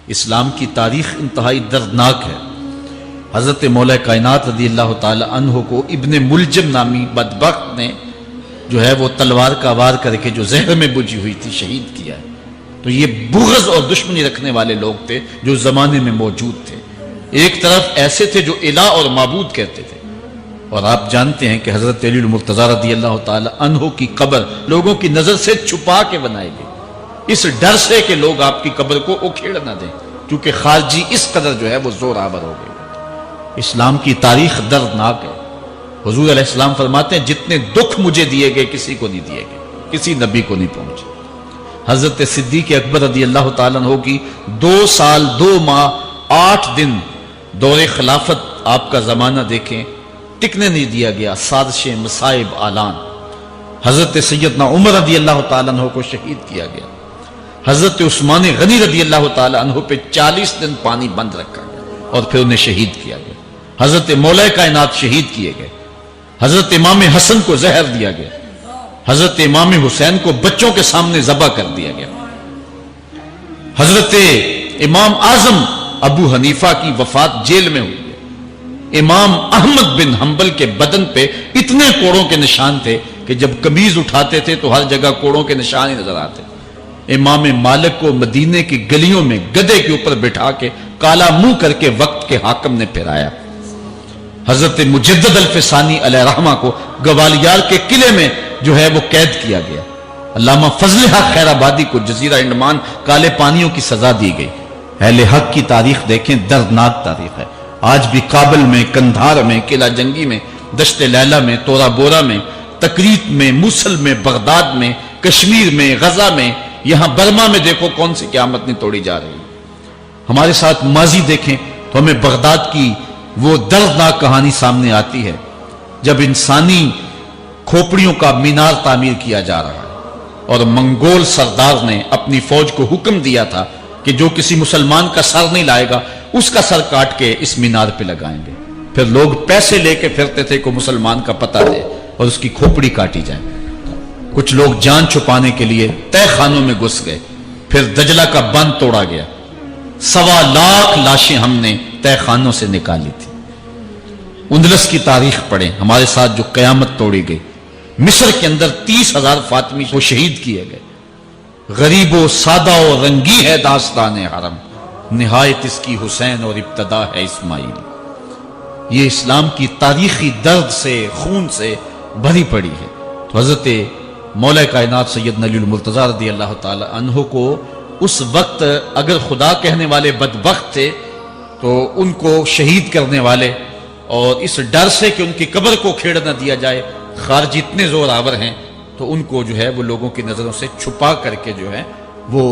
اسلام کی تاریخ انتہائی دردناک ہے۔ حضرت مولا کائنات رضی اللہ تعالی عنہ کو ابن ملجم نامی بدبخت نے جو ہے وہ تلوار کا وار کر کے جو زہر میں بجھی ہوئی تھی شہید کیا ہے۔ تو یہ بغض اور دشمنی رکھنے والے لوگ تھے جو زمانے میں موجود تھے۔ ایک طرف ایسے تھے جو الہ اور معبود کہتے تھے، اور آپ جانتے ہیں کہ حضرت علی المرتضیٰ رضی اللہ تعالی عنہ کی قبر لوگوں کی نظر سے چھپا کے بنائی گئی، اس ڈر سے کہ لوگ آپ کی قبر کو اکھیڑ نہ دیں، کیونکہ خارجی اس قدر جو ہے وہ زور آور ہو گئے۔ اسلام کی تاریخ دردناک ہے۔ حضور علیہ السلام فرماتے ہیں جتنے دکھ مجھے دیے گئے کسی کو نہیں دیے گئے، کسی نبی کو نہیں پہنچے۔ حضرت صدیق اکبر رضی اللہ تعالیٰ عنہ کی 2 سال 2 ماہ 8 دن دور خلافت آپ کا زمانہ دیکھیں، ٹکنے نہیں دیا گیا، سازشیں، مصائب، اعلان۔ حضرت سیدنا عمر رضی اللہ تعالیٰ عنہ کو شہید کیا گیا۔ حضرت عثمان غنی رضی اللہ تعالیٰ عنہ پہ 40 دن پانی بند رکھا گیا اور پھر انہیں شہید کیا گیا۔ حضرت مولا کائنات شہید کیے گئے۔ حضرت امام حسن کو زہر دیا گیا۔ حضرت امام حسین کو بچوں کے سامنے ذبح کر دیا گیا۔ حضرت امام اعظم ابو حنیفہ کی وفات جیل میں ہوئی ہے۔ امام احمد بن حنبل کے بدن پہ اتنے کوڑوں کے نشان تھے کہ جب قمیض اٹھاتے تھے تو ہر جگہ کوڑوں کے نشان ہی نظر آتے۔ امام مالک کو مدینے کی گلیوں میں گدھے کے اوپر بٹھا کے کالا منہ کر کے وقت کے حاکم نے پھرایا۔ حضرت مجدد الفسانی علیہ رحمہ کو گوالیار کے قلعے میں جو ہے وہ قید کیا گیا۔ علامہ فضل حق خیر آبادی کو جزیرہ انڈمان کالے پانیوں کی سزا دی گئی۔ اہل حق کی تاریخ دیکھیں، دردناک تاریخ ہے۔ آج بھی کابل میں، کندھار میں، قلعہ جنگی میں، دشت لیلہ میں، تورا بورا میں، تکریت میں، موصل میں، بغداد میں، کشمیر میں، غزہ میں، یہاں برما میں دیکھو کون سی قیامت نہیں توڑی جا رہی۔ ہمارے ساتھ ماضی دیکھیں تو ہمیں بغداد کی وہ دردناک کہانی سامنے آتی ہے جب انسانی کھوپڑیوں کا مینار تعمیر کیا جا رہا ہے اور منگول سردار نے اپنی فوج کو حکم دیا تھا کہ جو کسی مسلمان کا سر نہیں لائے گا اس کا سر کاٹ کے اس مینار پہ لگائیں گے۔ پھر لوگ پیسے لے کے پھرتے تھے کہ مسلمان کا پتہ دے اور اس کی کھوپڑی کاٹی جائے۔ کچھ لوگ جان چھپانے کے لیے تہ خانوں میں گھس گئے۔ پھر دجلہ کا بند توڑا گیا۔ 1.25 لاکھ لاشیں ہم نے تہ خانوں سے نکالی تھی۔ اندلس کی تاریخ پڑھیں، ہمارے ساتھ جو قیامت توڑی گئی۔ مصر کے اندر 30,000 فاطمی کو شہید کیے گئے۔ غریب و سادہ و رنگی ہے داستان حرم، نہایت اس کی حسین اور ابتدا ہے اسماعیل۔ یہ اسلام کی تاریخی درد سے، خون سے بھری پڑی ہے۔ تو حضرت مولا کائنات سیدنا علی المرتضیٰ رضی اللہ تعالی عنہ کو اس وقت اگر خدا کہنے والے بدبخت تھے تو ان کو شہید کرنے والے، اور اس ڈر سے کہ ان کی قبر کو کھیڑ نہ دیا جائے، خارجی اتنے زور آور ہیں تو ان کو جو ہے وہ لوگوں کی نظروں سے چھپا کر کے جو ہے وہ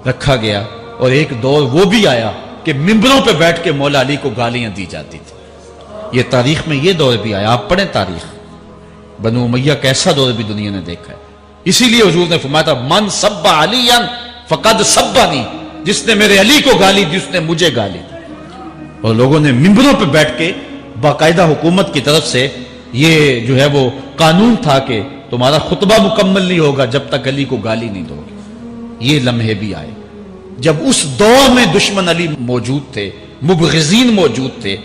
رکھا گیا۔ اور ایک دور وہ بھی آیا کہ ممبروں پہ بیٹھ کے مولا علی کو گالیاں دی جاتی تھی۔ یہ تاریخ میں یہ دور بھی آیا، آپ پڑھیں تاریخ، بنو امیہ کا ایسا دور بھی دنیا نے دیکھا ہے۔ اسی لیے حضور نے فرمایا تھا من سب علی فقد سبنی، جس نے میرے علی کو گالی دی اس نے مجھے گالی دی۔ اور لوگوں نے ممبروں پہ بیٹھ کے باقاعدہ حکومت کی طرف سے یہ جو ہے وہ قانون تھا کہ تمہارا خطبہ مکمل نہیں ہوگا جب تک علی کو گالی نہیں دو گے۔ یہ لمحے بھی آئے جب اس دور میں دشمن علی موجود تھے، مبغضین موجود تھے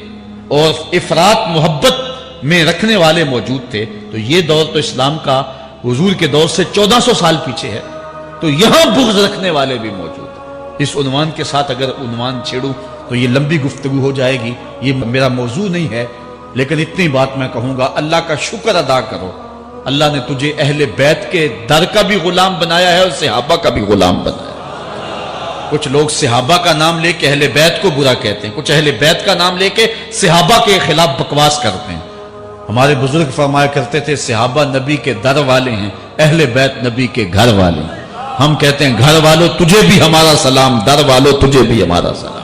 اور افراط محبت میں رکھنے والے موجود تھے۔ تو یہ دور تو اسلام کا حضور کے دور سے 1400 سال پیچھے ہے، تو یہاں بغض رکھنے والے بھی موجود ہیں۔ اس عنوان کے ساتھ اگر عنوان چھیڑوں تو یہ لمبی گفتگو ہو جائے گی، یہ میرا موضوع نہیں ہے، لیکن اتنی بات میں کہوں گا، اللہ کا شکر ادا کرو، اللہ نے تجھے اہل بیت کے در کا بھی غلام بنایا ہے اور صحابہ کا بھی غلام بنایا ہے۔ کچھ لوگ صحابہ کا نام لے کے اہل بیت کو برا کہتے ہیں، کچھ اہل بیت کا نام لے کے صحابہ کے خلاف بکواس کرتے ہیں۔ ہمارے بزرگ فرمایا کرتے تھے صحابہ نبی کے در والے ہیں، اہل بیت نبی کے گھر والے ہیں۔ ہم کہتے ہیں گھر والوں تجھے بھی ہمارا سلام، در والوں تجھے بھی ہمارا سلام۔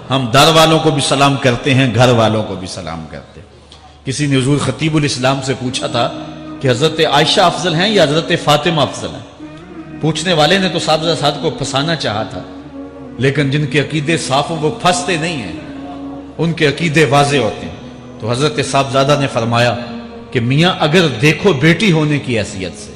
ہم در والوں کو بھی سلام کرتے ہیں، گھر والوں کو بھی سلام کرتے ہیں۔ کسی نے حضور خطیب الاسلام سے پوچھا تھا کہ حضرت عائشہ افضل ہیں یا حضرت فاطمہ افضل ہیں؟ پوچھنے والے نے تو صاحب کو پھنسانا چاہا تھا، لیکن جن کے عقیدے صاف ہوں وہ پھنستے نہیں ہیں، ان کے عقیدے واضح ہوتے ہیں۔ تو حضرت صاحبزادہ نے فرمایا کہ میاں اگر دیکھو بیٹی ہونے کی حیثیت سے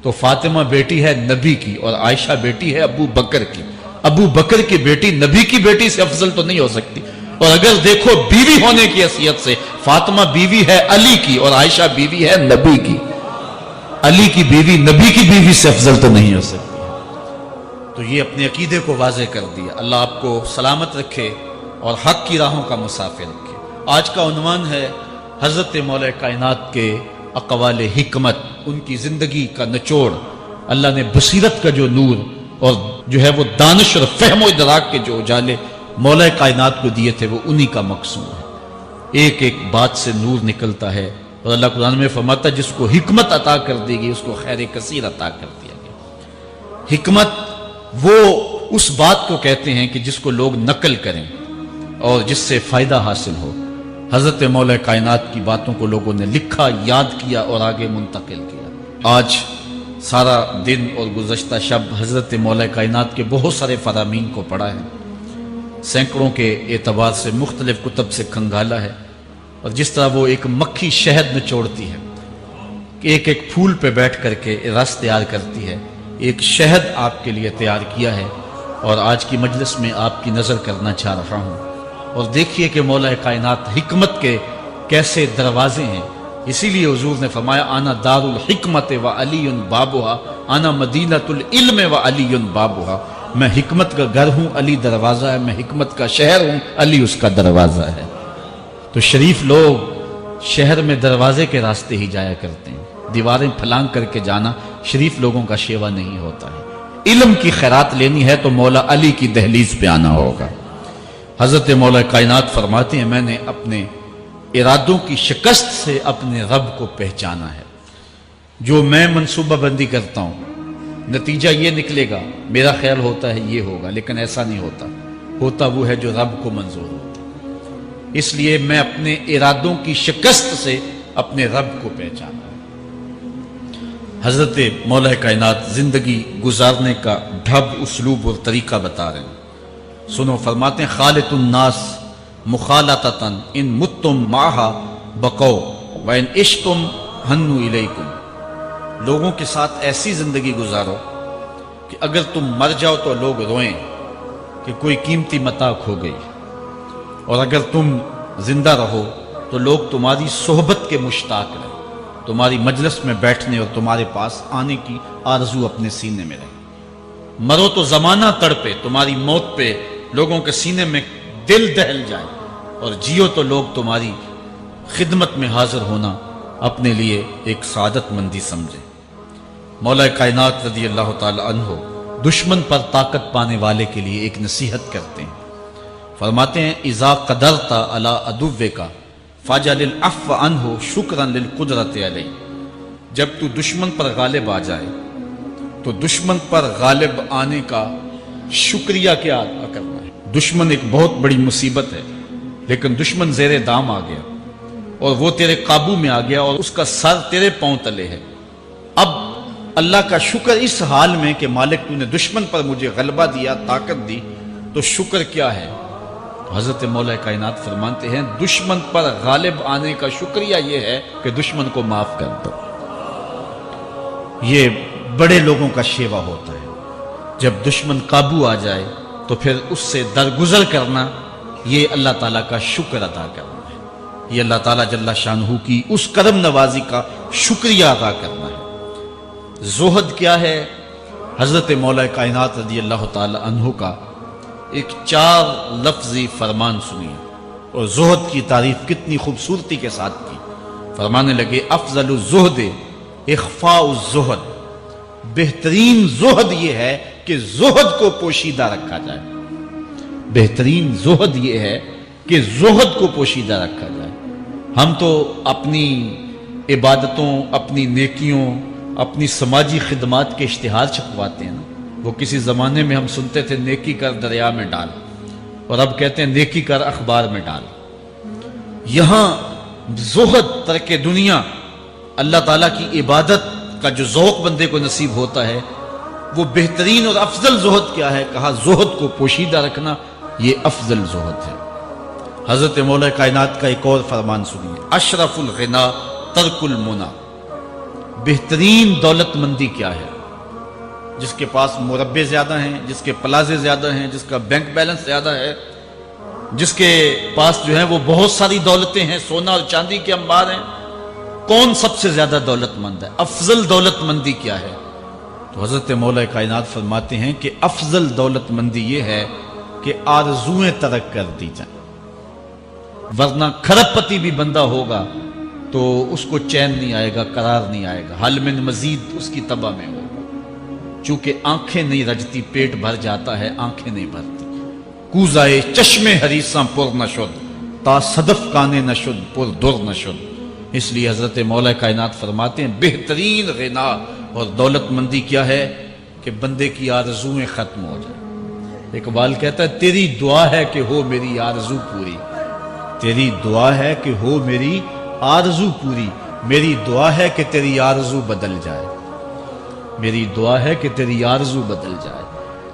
تو فاطمہ بیٹی ہے نبی کی اور عائشہ بیٹی ہے ابو بکر کی۔ ابو بکر کی بیٹی نبی کی بیٹی سے افضل تو نہیں ہو سکتی. اور اگر دیکھو بیوی ہونے کی حیثیت سے، فاطمہ بیوی ہے علی کی اور عائشہ بیوی ہے نبی کی. علی کی بیوی نبی کی بیوی سے افضل تو نہیں ہو سکتی. تو یہ اپنے عقیدے کو واضح کر دیا. اللہ آپ کو سلامت رکھے اور حق کی راہوں کا مسافر رکھے. آج کا عنوان ہے حضرت مولا کائنات کے اقوال حکمت، ان کی زندگی کا نچوڑ. اللہ نے بصیرت کا جو نور اور جو ہے وہ دانش اور فہم و ادراک کے جو اجالے مولا کائنات کو دیے تھے وہ انہی کا مقصود ہے. ایک ایک بات سے نور نکلتا ہے. اور اللہ قرآن میں فرماتا ہے جس کو حکمت عطا کر دی گئی اس کو خیر کثیر عطا کر دیا گیا. حکمت وہ اس بات کو کہتے ہیں کہ جس کو لوگ نقل کریں اور جس سے فائدہ حاصل ہو. حضرت مولا کائنات کی باتوں کو لوگوں نے لکھا، یاد کیا اور آگے منتقل کیا. آج سارا دن اور گزشتہ شب حضرت مولا کائنات کے بہت سارے فرامین کو پڑھا ہے، سینکڑوں کے اعتبار سے مختلف کتب سے کھنگالا ہے. اور جس طرح وہ ایک مکھی شہد نچوڑتی ہے کہ ایک ایک پھول پہ بیٹھ کر کے رس تیار کرتی ہے، ایک شہد آپ کے لیے تیار کیا ہے اور آج کی مجلس میں آپ کی نظر کرنا چاہ رہا ہوں. اور دیکھیے کہ مولا کائنات حکمت کے کیسے دروازے ہیں. اسی لیے حضور نے فرمایا آنا دار الحکمت و علی بابها، آنا مدینۃ العلم و علی بابها. میں حکمت کا گھر ہوں، علی دروازہ ہے. میں حکمت کا شہر ہوں، علی اس کا دروازہ ہے. تو شریف لوگ شہر میں دروازے کے راستے ہی جایا کرتے ہیں. دیواریں پھلانگ کر کے جانا شریف لوگوں کا شیوا نہیں ہوتا ہے. علم کی خیرات لینی ہے تو مولا علی کی دہلیز پہ آنا ہوگا. حضرت مولا کائنات فرماتے ہیں میں نے اپنے ارادوں کی شکست سے اپنے رب کو پہچانا ہے. جو میں منصوبہ بندی کرتا ہوں نتیجہ یہ نکلے گا، میرا خیال ہوتا ہے یہ ہوگا، لیکن ایسا نہیں ہوتا. ہوتا وہ ہے جو رب کو منظور ہوتا. اس لیے میں اپنے ارادوں کی شکست سے اپنے رب کو پہچانا. حضرت مولا کائنات زندگی گزارنے کا ڈھب، اسلوب اور طریقہ بتا رہے ہیں. سنو، فرماتے ہیں خالط الناس مخالطتاً ان متتم معہا بقو وان عشتم ہنو الیکم. لوگوں کے ساتھ ایسی زندگی گزارو کہ اگر تم مر جاؤ تو لوگ روئیں کہ کوئی قیمتی متاع کھو گئی، اور اگر تم زندہ رہو تو لوگ تمہاری صحبت کے مشتاق رہیں، تمہاری مجلس میں بیٹھنے اور تمہارے پاس آنے کی آرزو اپنے سینے میں رہے. مرو تو زمانہ تڑپے، تمہاری موت پہ لوگوں کے سینے میں دل دہل جائے، اور جیو تو لوگ تمہاری خدمت میں حاضر ہونا اپنے لیے ایک سعادت مندی سمجھے. مولا کائنات رضی اللہ تعالی عنہ دشمن پر طاقت پانے والے کے لیے ایک نصیحت کرتے ہیں. فرماتے ہیں اذا قدرت علی عدوک فاجعل العفو عنہ شکرا للقدرت علیہ. جب تو دشمن پر غالب آ جائے تو دشمن پر غالب آنے کا شکریہ کیا ادا کرنا ہے. دشمن ایک بہت بڑی مصیبت ہے، لیکن دشمن زیر دام آ گیا اور وہ تیرے قابو میں آ گیا اور اس کا سر تیرے پاؤں تلے ہے. اب اللہ کا شکر اس حال میں کہ مالک تو نے دشمن پر مجھے غلبہ دیا، طاقت دی، تو شکر کیا ہے؟ حضرت مولا کائنات فرماتے ہیں دشمن پر غالب آنے کا شکریہ یہ ہے کہ دشمن کو معاف کر دو. یہ بڑے لوگوں کا شیوا ہوتا ہے. جب دشمن قابو آ جائے تو پھر اس سے درگزر کرنا، یہ اللہ تعالیٰ کا شکر ادا کرنا ہے. یہ اللہ تعالیٰ جل شانہ کی اس کرم نوازی کا شکریہ ادا کرنا ہے. زہد کیا ہے؟ حضرت مولا کائنات رضی اللہ تعالی عنہ کا ایک 4 لفظی فرمان سنیے اور زہد کی تعریف کتنی خوبصورتی کے ساتھ کی. فرمانے لگے افضل الزہد اخفاء الزہد. بہترین زہد یہ ہے کہ زہد کو پوشیدہ رکھا جائے. بہترین زہد یہ ہے کہ زہد کو پوشیدہ رکھا جائے. ہم تو اپنی عبادتوں، اپنی نیکیوں، اپنی سماجی خدمات کے اشتہار چھپواتے ہیں نا. وہ کسی زمانے میں ہم سنتے تھے نیکی کر دریا میں ڈال، اور اب کہتے ہیں نیکی کر اخبار میں ڈال. یہاں زہد، ترک دنیا، اللہ تعالیٰ کی عبادت کا جو ذوق بندے کو نصیب ہوتا ہے، وہ بہترین اور افضل زہد کیا ہے؟ کہا زہد کو پوشیدہ رکھنا، یہ افضل زہد ہے. حضرت مولا کائنات کا ایک اور فرمان سنیے اشرف الغنا ترک المنا. بہترین دولت مندی کیا ہے؟ جس کے پاس مربے زیادہ ہیں، جس کے پلازے زیادہ ہیں، جس کا بینک بیلنس زیادہ ہے، جس کے پاس جو ہے وہ بہت ساری دولتیں ہیں، سونا اور چاندی کے انبار ہیں، کون سب سے زیادہ دولت مند ہے؟ افضل دولت مندی کیا ہے؟ تو حضرت مولا کائنات فرماتے ہیں کہ افضل دولت مندی یہ ہے کہ آرزویں ترک کر دی جائیں، ورنہ کھرب پتی بھی بندہ ہوگا تو اس کو چین نہیں آئے گا، قرار نہیں آئے گا، حل من مزید اس کی تباہ میں ہوگا۔ چونکہ آنکھیں نہیں رجتی، پیٹ بھر جاتا ہے، آنکھیں نہیں بھرتی۔ کوزائے چشم حریصاں پر نشد، تا صدف کانے نشد پر در نشد۔ اس لیے حضرت مولا کائنات فرماتے ہیں بہترین غنا اور دولت مندی کیا ہے کہ بندے کی آرزویں ختم ہو جائیں۔ اقبال کہتا ہے تیری دعا ہے کہ ہو میری آرزو پوری، تیری دعا ہے کہ ہو میری آرزو پوری، میری دعا ہے کہ تیری آرزو بدل جائے، میری دعا ہے کہ تیری آرزو بدل جائے۔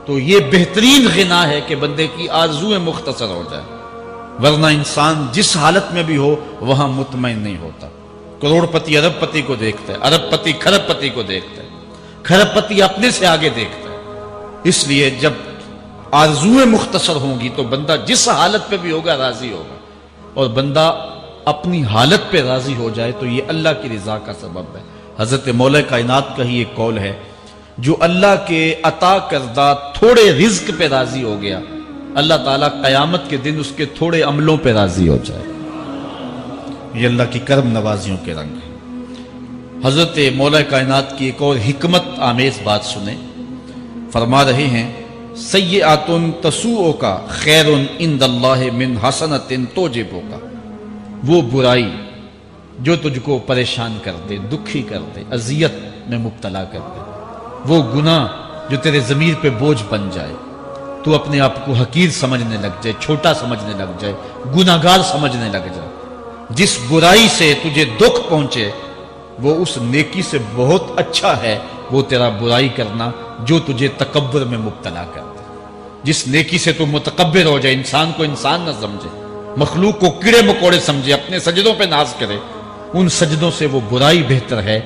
تو یہ بہترین غنا ہے کہ بندے کی آرزویں مختصر ہو جائے، ورنہ انسان جس حالت میں بھی ہو وہاں مطمئن نہیں ہوتا۔ کروڑ پتی ارب پتی کو دیکھتا ہے، ارب پتی کھرب پتی کو دیکھتا ہے، کھرب پتی اپنے سے آگے دیکھتا ہے۔ اس لیے جب آرزویں مختصر ہوں گی تو بندہ جس حالت پہ بھی ہوگا راضی ہوگا، اور بندہ اپنی حالت پہ راضی ہو جائے تو یہ اللہ کی رضا کا سبب ہے۔ حضرت مولا کائنات کا ہی ایک قول ہے، جو اللہ کے عطا کردہ تھوڑے رزق پہ راضی ہو گیا، اللہ تعالیٰ قیامت کے دن اس کے تھوڑے عملوں پہ راضی ہو جائے۔ یہ اللہ کی کرم نوازیوں کے رنگ ہے۔ حضرت مولا کائنات کی ایک اور حکمت آمیز بات سنیں، فرما رہے ہیں سیئات تسوء کا خیر عند اللہ من حسنۃ توجب کا، وہ برائی جو تجھ کو پریشان کر دے، دکھی کر دے، اذیت میں مبتلا کر دے، وہ گناہ جو تیرے ضمیر پہ بوجھ بن جائے، تو اپنے آپ کو حقیر سمجھنے لگ جائے، چھوٹا سمجھنے لگ جائے، گناہگار سمجھنے لگ جائے، جس برائی سے تجھے دکھ پہنچے وہ اس نیکی سے بہت اچھا ہے وہ تیرا برائی کرنا جو تجھے تکبر میں مبتلا کر دے۔ جس نیکی سے تو متکبر ہو جائے، انسان کو انسان نہ سمجھے، مخلوق کو کیڑے مکوڑے سمجھے، اپنے سجدوں پہ ناز کرے، ان سجدوں سے وہ برائی بہتر ہے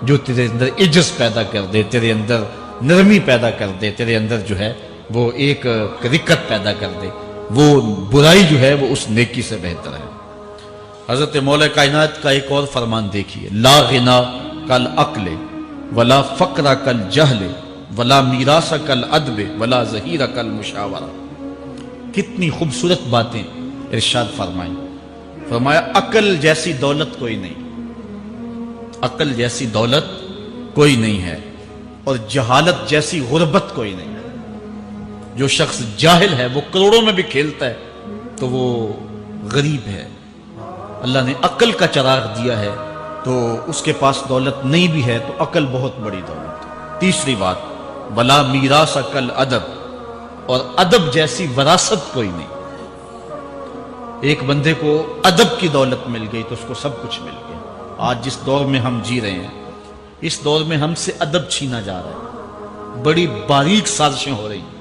جو تیرے اندر عجز پیدا کر دے، تیرے اندر نرمی پیدا کر دے، تیرے اندر جو ہے وہ ایک رقت پیدا کر دے۔ وہ برائی جو ہے وہ اس نیکی سے بہتر ہے۔ حضرت مولا کائنات کا ایک اور فرمان دیکھیے، لا غنا کل عقل ولا فقر کل جہل ولا میراث کل ادب ولا ظہیر کل مشاورہ۔ کتنی خوبصورت باتیں ارشاد فرمائیں۔ فرمایا عقل جیسی دولت کوئی نہیں، عقل جیسی دولت کوئی نہیں ہے، اور جہالت جیسی غربت کوئی نہیں ہے۔ جو شخص جاہل ہے وہ کروڑوں میں بھی کھیلتا ہے تو وہ غریب ہے۔ اللہ نے عقل کا چراغ دیا ہے تو اس کے پاس دولت نہیں بھی ہے تو عقل بہت بڑی دولت ہے۔ تیسری بات، ولا میراث کل ادب، اور ادب جیسی وراثت کوئی نہیں۔ ایک بندے کو ادب کی دولت مل گئی تو اس کو سب کچھ مل گیا۔ آج جس دور میں ہم جی رہے ہیں، اس دور میں ہم سے ادب چھینا جا رہا ہے، بڑی باریک سازشیں ہو رہی ہیں،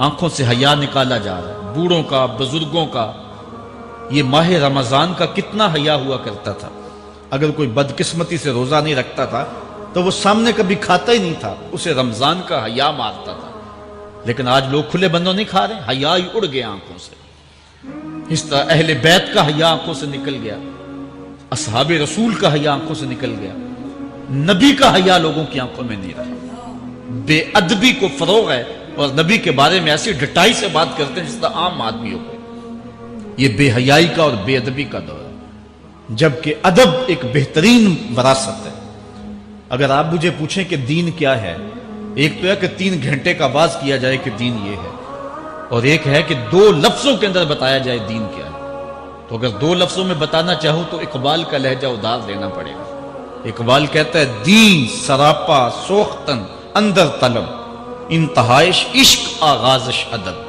آنکھوں سے حیا نکالا جا رہا ہے، بوڑھوں کا، بزرگوں کا۔ یہ ماہ رمضان کا کتنا حیا ہوا کرتا تھا، اگر کوئی بدقسمتی سے روزہ نہیں رکھتا تھا تو وہ سامنے کبھی کھاتا ہی نہیں تھا، اسے رمضان کا حیا مارتا تھا۔ لیکن آج لوگ کھلے بندوں نہیں کھا رہے، حیا ہی اڑ گیا آنکھوں سے۔ اس طرح اہل بیت کا حیا آنکھوں سے نکل گیا، اصحاب رسول کا حیا آنکھوں سے نکل گیا، نبی کا حیا لوگوں کی آنکھوں میں نہیں رہا۔ بے ادبی کو فروغ ہے، اور نبی کے بارے میں ایسی ڈٹائی سے بات کرتے ہیں جس طرح عام آدمی ہو گئے۔ یہ بے حیائی کا اور بے ادبی کا دور ہے، جبکہ ادب ایک بہترین وراثت ہے۔ اگر آپ مجھے پوچھیں کہ دین کیا ہے، ایک تو ہے کہ 3 گھنٹے کا باز کیا جائے کہ دین یہ ہے، اور ایک ہے کہ 2 لفظوں کے اندر بتایا جائے دین کیا ہے۔ تو اگر 2 لفظوں میں بتانا چاہوں تو اقبال کا لہجہ ادار لینا پڑے گا۔ اقبال کہتا ہے دین سراپا سوختن اندر طلب، انتہائش عشق آغازش ادب۔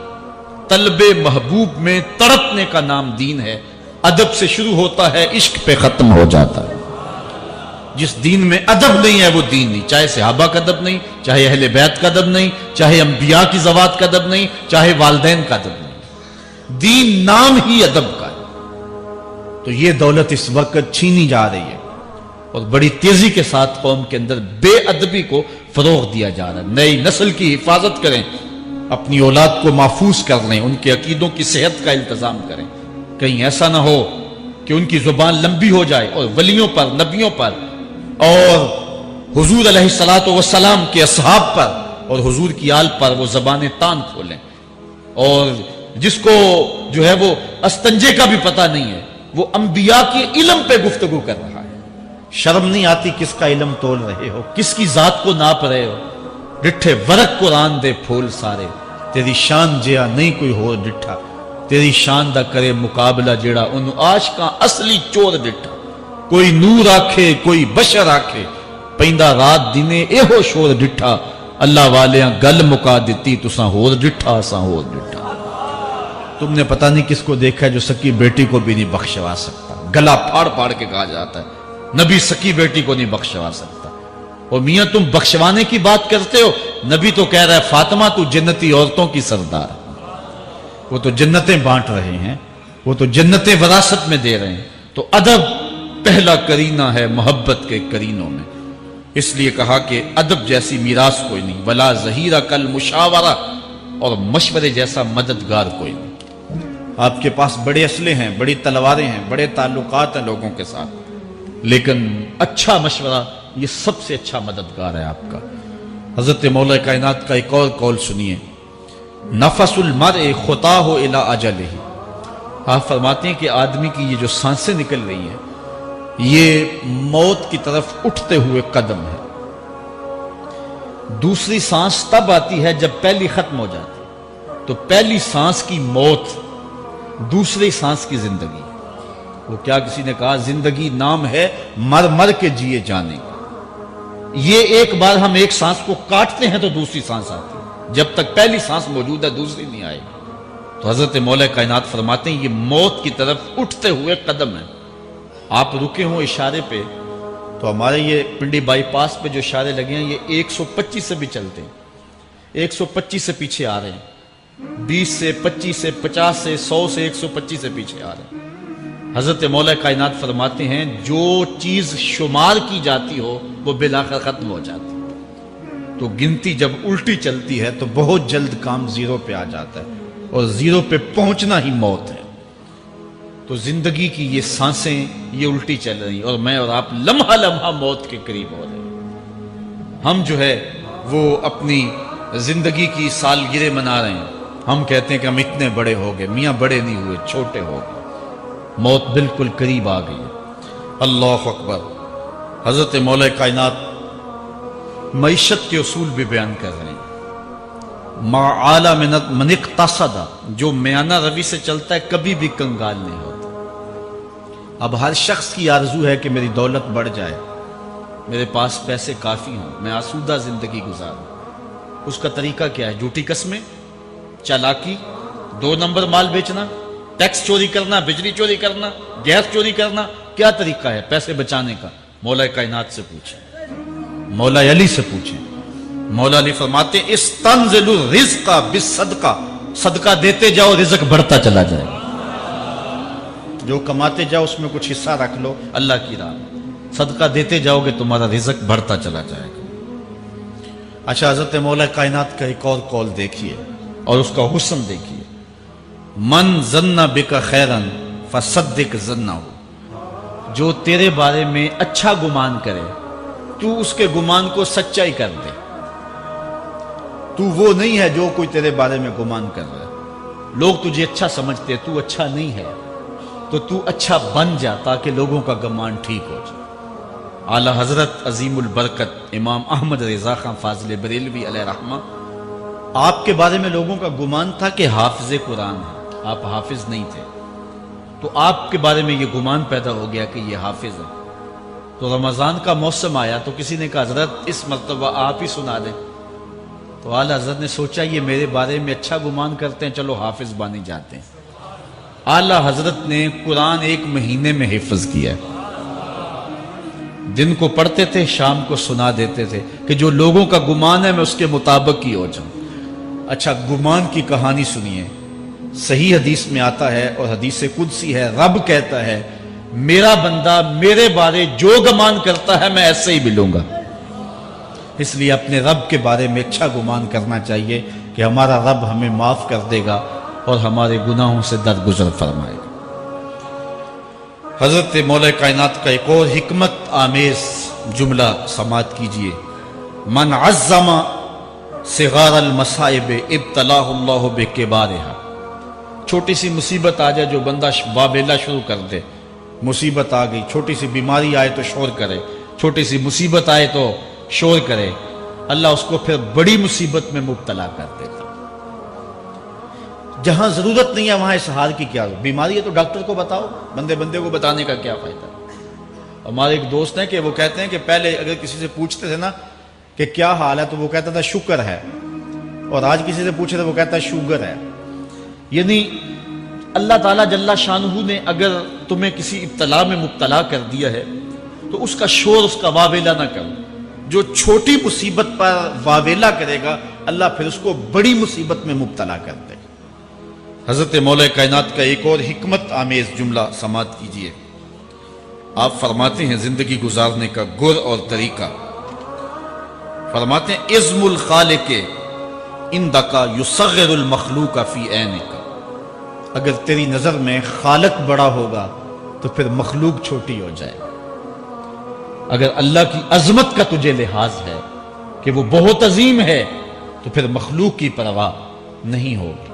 طلب محبوب میں تڑپنے کا نام دین ہے، ادب سے شروع ہوتا ہے، عشق پہ ختم ہو جاتا ہے۔ جس دین میں ادب نہیں ہے وہ دین نہیں، چاہے صحابہ کا ادب نہیں، چاہے اہل بیت کا ادب نہیں، چاہے انبیاء کی ذوات کا ادب نہیں، چاہے والدین کا ادب نہیں، دین نام ہی ادب کا ہے۔ تو یہ دولت اس وقت چھینی جا رہی ہے۔ اور بڑی تیزی کے ساتھ قوم کے اندر بے ادبی کو فروغ دیا جا رہا ہے۔ نئی نسل کی حفاظت کریں، اپنی اولاد کو محفوظ کر لیں، ان کے عقیدوں کی صحت کا انتظام کریں، کہیں ایسا نہ ہو کہ ان کی زبان لمبی ہو جائے اور ولیوں پر، نبیوں پر اور حضور علیہ الصلوۃ والسلام کے اصحاب پر اور حضور کی آل پر وہ زبانیں تان کھولیں، اور جس کو جو ہے وہ استنجے کا بھی پتہ نہیں ہے وہ انبیاء کے علم پہ گفتگو کر رہا ہے۔ شرم نہیں آتی کس کا علم تول رہے ہو، کس کی ذات کو ناپ رہے ہو؟ ڈٹھے ورق قرآن دے پھول سارے، تیری شان جیا نہیں کوئی ہو ڈٹھا، تیری شان دا کرے مقابلہ جیڑا ان عاشقاں اصلی چور ڈٹھا۔ کوئی نور آکھے کوئی بشر آکھے، پیندا رات دینے ایہو شور ڈٹھا، اللہ والیاں گل مکا دیتی تساں ہور ڈٹھا اساں ہور ڈٹھا۔ تم نے پتہ نہیں کس کو دیکھا ہے جو سکی بیٹی کو بھی نہیں بخشوا سکتا، گلا پھاڑ پھاڑ کے کہا جاتا ہے نبی سکی بیٹی کو نہیں بخشوا سکتا۔ اور میاں تم بخشوانے کی بات کرتے ہو، نبی تو کہہ رہا ہے فاطمہ تو جنتی عورتوں کی سردار، وہ تو جنتیں بانٹ رہے ہیں، وہ تو جنتیں وراثت میں دے رہے ہیں۔ تو ادب پہلا کرینہ ہے محبت کے کرینوں میں، اس لیے کہا کہ ادب جیسی میراث کوئی نہیں، ولا ظہیرہ کل مشاورہ، اور مشورے جیسا مددگار کوئی نہیں۔ آپ کے پاس بڑے اسلحے ہیں، بڑی تلواریں ہیں، بڑے تعلقات ہیں لوگوں کے ساتھ، لیکن اچھا مشورہ یہ سب سے اچھا مددگار ہے آپ کا۔ حضرت مولا کائنات کا ایک اور قول سنیے، نفس المرء خطاہ الی اجلہ، آپ فرماتے ہیں کہ آدمی کی یہ جو سانسیں نکل رہی ہیں یہ موت کی طرف اٹھتے ہوئے قدم ہے۔ دوسری سانس تب آتی ہے جب پہلی ختم ہو جاتی، تو پہلی سانس کی موت، دوسری سانس کی زندگی۔ وہ کیا کسی نے کہا زندگی نام ہے مر مر کے جیے جانے کا، یہ ایک بار ہم ایک سانس کو کاٹتے ہیں تو دوسری سانس آتی ہے، جب تک پہلی سانس موجود ہے دوسری نہیں آئے گی۔ تو حضرت مولا کائنات فرماتے ہیں یہ موت کی طرف اٹھتے ہوئے قدم ہے۔ آپ رکے ہوں اشارے پہ تو ہمارے یہ پنڈی بائی پاس پہ جو اشارے لگے ہیں یہ 125 سے بھی چلتے ہیں، 125 سے پیچھے آ رہے ہیں، 20 سے 25 سے 50 سے 100 سے 125 سے پیچھے آ رہے ہیں۔ حضرت مولا کائنات فرماتے ہیں جو چیز شمار کی جاتی ہو وہ بالآخر ختم ہو جاتی ہے، تو گنتی جب الٹی چلتی ہے تو بہت جلد کام زیرو پہ آ جاتا ہے، اور زیرو پہ پہنچنا ہی موت ہے۔ تو زندگی کی یہ سانسیں یہ الٹی چل رہی، اور میں اور آپ لمحہ لمحہ موت کے قریب ہو رہے ہیں۔ ہم جو ہے وہ اپنی زندگی کی سالگرہ منا رہے ہیں، ہم کہتے ہیں کہ ہم اتنے بڑے ہو گئے، میاں بڑے نہیں ہوئے، چھوٹے ہو گئے، موت بالکل قریب آ گئی۔ اللہ اکبر۔ حضرت مولا کائنات معیشت کے اصول بھی بیان کر رہے ہیں، ما اعلی من اقتصد، جو میانہ روی سے چلتا ہے کبھی بھی کنگال نہیں ہوتا۔ اب ہر شخص کی آرزو ہے کہ میری دولت بڑھ جائے، میرے پاس پیسے کافی ہوں، میں آسودہ زندگی گزاروں۔ اس کا طریقہ کیا ہے؟ جھوٹی قسمیں، چالاکی، 2 نمبر مال بیچنا، ٹیکس چوری کرنا، بجلی چوری کرنا، گیس چوری کرنا، کیا طریقہ ہے پیسے بچانے کا؟ مولا کائنات سے پوچھیں، مولا علی سے پوچھیں۔ مولا علی فرماتے ہیں استنزل الرزق بالصدقہ، صدقہ دیتے جاؤ رزق بڑھتا چلا جائے گا، جو کماتے جاؤ اس میں کچھ حصہ رکھ لو اللہ کی راہ، صدقہ دیتے جاؤ گے تمہارا رزق بڑھتا چلا جائے گا۔ اچھا حضرت مولا کائنات کا ایک اور قول دیکھیے اور اس کا حسن دیکھیے، من ظن بک خیرا فصدق ظنہ، جو تیرے بارے میں اچھا گمان کرے تو اس کے گمان کو سچائی کر دے۔ تو وہ نہیں ہے جو کوئی تیرے بارے میں گمان کر رہا ہے، لوگ تجھے اچھا سمجھتے تو اچھا نہیں ہے، تو اچھا بن جا تاکہ لوگوں کا گمان ٹھیک ہو جائے۔ اعلی حضرت عظیم البرکت امام احمد رضا خان فاضل بریلوی علیہ رحمہ، آپ کے بارے میں لوگوں کا گمان تھا کہ حافظ قرآن ہے، آپ حافظ نہیں تھے، تو آپ کے بارے میں یہ گمان پیدا ہو گیا کہ یہ حافظ ہے۔ تو رمضان کا موسم آیا تو کسی نے کہا حضرت اس مرتبہ آپ ہی سنا دیں، تو اعلی حضرت نے سوچا یہ میرے بارے میں اچھا گمان کرتے ہیں، چلو حافظ بانی جاتے ہیں۔ اعلی حضرت نے قرآن 1 مہینے میں حفظ کیا، دن کو پڑھتے تھے شام کو سنا دیتے تھے کہ جو لوگوں کا گمان ہے میں اس کے مطابق ہی ہو جاؤں۔ اچھا گمان کی کہانی سنیے، صحیح حدیث میں آتا ہے اور حدیث قدسی ہے، رب کہتا ہے میرا بندہ میرے بارے جو گمان کرتا ہے میں ایسے ہی ملوں گا۔ اس لیے اپنے رب کے بارے میں اچھا گمان کرنا چاہیے کہ ہمارا رب ہمیں معاف کر دے گا اور ہمارے گناہوں سے درگزر فرمائے گا۔ حضرت مولا کائنات کا ایک اور حکمت آمیز جملہ سماعت کیجئے، من عظم صغار المصائب ابتلاہ اللہ بکبارہا۔ چھوٹی سی مصیبت آ جائے جو بندہ واویلا شروع کر دے، مصیبت آ گئی، چھوٹی سی بیماری آئے تو شور کرے، چھوٹی سی مصیبت آئے تو شور کرے، اللہ اس کو پھر بڑی مصیبت میں مبتلا کر دیتا۔ جہاں ضرورت نہیں ہے وہاں اظہار کی کیا، بیماری ہے تو ڈاکٹر کو بتاؤ، بندے کو بتانے کا کیا فائدہ۔ ہمارے ایک دوست ہیں کہ وہ کہتے ہیں کہ پہلے اگر کسی سے پوچھتے تھے نا کہ کیا حال ہے تو وہ کہتا تھا شکر ہے، اور آج کسی سے پوچھے تو وہ کہتا ہے شوگر ہے۔ یعنی اللہ تعالیٰ جل شانہ نے اگر تمہیں کسی ابتلا میں مبتلا کر دیا ہے تو اس کا شور، اس کا واویلا نہ کرو۔ جو چھوٹی مصیبت پر واویلا کرے گا اللہ پھر اس کو بڑی مصیبت میں مبتلا کر دے گا۔ حضرت مولا کائنات کا ایک اور حکمت آمیز جملہ سماعت کیجئے، آپ فرماتے ہیں زندگی گزارنے کا گر اور طریقہ، فرماتے ہیں عظم الخالق عندک یصغر المخلوق فی عینک۔ اگر تیری نظر میں خالق بڑا ہوگا تو پھر مخلوق چھوٹی ہو جائے۔ اگر اللہ کی عظمت کا تجھے لحاظ ہے کہ وہ بہت عظیم ہے تو پھر مخلوق کی پرواہ نہیں ہوگی۔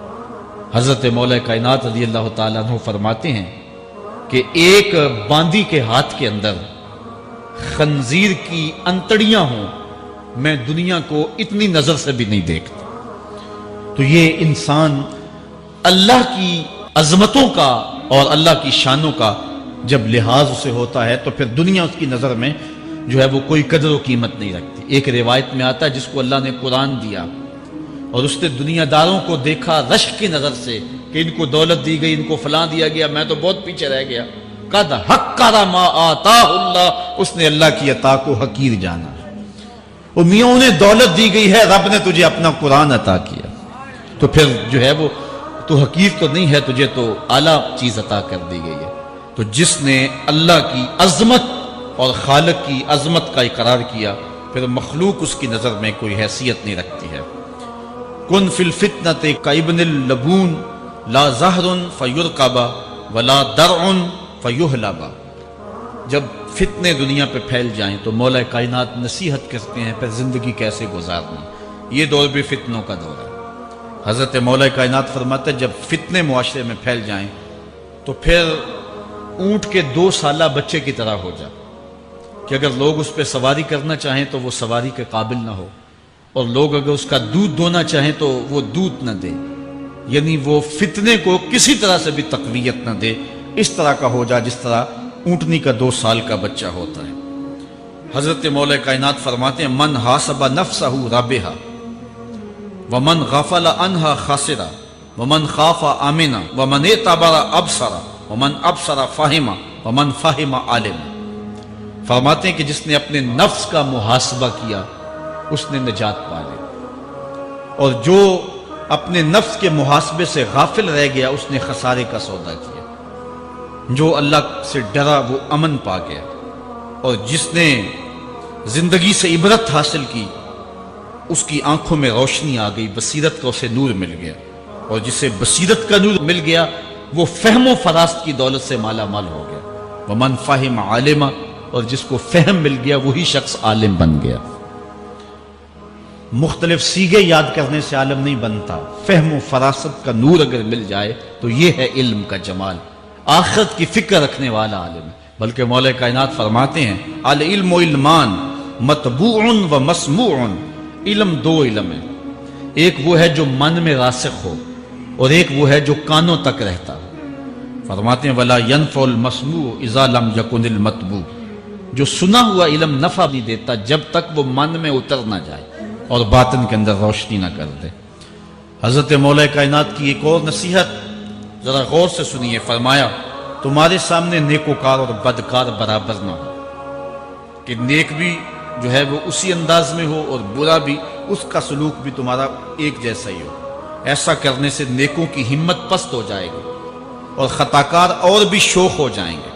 حضرت مولا کائنات رضی اللہ تعالیٰ عنہ فرماتے ہیں کہ ایک باندی کے ہاتھ کے اندر خنزیر کی انتڑیاں ہوں، میں دنیا کو اتنی نظر سے بھی نہیں دیکھتا۔ تو یہ انسان اللہ کی عظمتوں کا اور اللہ کی شانوں کا جب لحاظ اسے ہوتا ہے تو پھر دنیا اس کی نظر میں جو ہے وہ کوئی قدر و قیمت نہیں رکھتی۔ ایک روایت میں آتا ہے جس کو اللہ نے قرآن دیا اور اس نے دنیا داروں کو دیکھا رشک کی نظر سے کہ ان کو دولت دی گئی، ان کو فلاں دیا گیا، میں تو بہت پیچھے رہ گیا۔ قد حقر ما آتاہ اللہ، اس نے اللہ کی عطا کو حقیر جانا۔ وہ میاں انہیں دولت دی گئی ہے، رب نے تجھے اپنا قرآن عطا کیا، تو پھر جو ہے وہ تو حقیر تو نہیں ہے، تجھے تو اعلیٰ چیز عطا کر دی گئی ہے۔ تو جس نے اللہ کی عظمت اور خالق کی عظمت کا اقرار کیا پھر مخلوق اس کی نظر میں کوئی حیثیت نہیں رکھتی ہے۔ کن فی الفتنۃ کابن اللبون لا زہر فیرکب ولا درع فیحلب۔ جب فتنے دنیا پہ پھیل جائیں تو مولا کائنات نصیحت کرتے ہیں پھر زندگی کیسے گزارنی۔ یہ دور بھی فتنوں کا دور ہے۔ حضرت مولا کائنات فرماتے ہیں جب فتنے معاشرے میں پھیل جائیں تو پھر اونٹ کے 2 سالہ بچے کی طرح ہو جا کہ اگر لوگ اس پہ سواری کرنا چاہیں تو وہ سواری کے قابل نہ ہو، اور لوگ اگر اس کا دودھ دونا چاہیں تو وہ دودھ نہ دے، یعنی وہ فتنے کو کسی طرح سے بھی تقویت نہ دے، اس طرح کا ہو جا جس طرح اونٹنی کا 2 سال کا بچہ ہوتا ہے۔ حضرت مولا کائنات فرماتے ہیں من حاسب نفسہ رابحا ومن غفل عنہا خاسرا ومن خاف آمنا ومن اعتبر ابصرا ومن ابصر فاہما ومن فاہم عالم۔ فرماتے ہیں کہ جس نے اپنے نفس کا محاسبہ کیا اس نے نجات پا لی، اور جو اپنے نفس کے محاسبے سے غافل رہ گیا اس نے خسارے کا سودا کیا۔ جو اللہ سے ڈرا وہ امن پا گیا، اور جس نے زندگی سے عبرت حاصل کی اس کی آنکھوں میں روشنی آ گئی، بصیرت کا اسے نور مل گیا، اور جسے بصیرت کا نور مل گیا وہ فہم و فراست کی دولت سے مالا مال ہو گیا۔ ومن فاہم عالما، اور جس کو فہم مل گیا وہی شخص عالم بن گیا۔ مختلف سیغے یاد کرنے سے عالم نہیں بنتا، فہم و فراست کا نور اگر مل جائے تو یہ ہے علم کا جمال، آخرت کی فکر رکھنے والا عالم ہے۔ بلکہ مولا کائنات فرماتے ہیں العلم علمان مطبوع و مسموع۔ علم 2 علم ہے، ایک وہ ہے جو من میں راسخ ہو اور ایک وہ ہے جو کانوں تک رہتا۔ فرماتے ہیں ولا ينفع المسموع اذا لم يكن المتبوع۔ جو سنا ہوا علم نفع نہیں دیتا جب تک وہ من میں اتر نہ جائے اور باطن کے اندر روشنی نہ کر دے۔ حضرت مولا کائنات کی ایک اور نصیحت ذرا غور سے سنیے، فرمایا تمہارے سامنے نیکوکار اور بدکار برابر نہ ہو، کہ نیک بھی جو ہے وہ اسی انداز میں ہو اور برا بھی، اس کا سلوک بھی تمہارا ایک جیسا ہی ہو۔ ایسا کرنے سے نیکوں کی ہمت پست ہو جائے گی اور خطاکار اور بھی شوخ ہو جائیں گے۔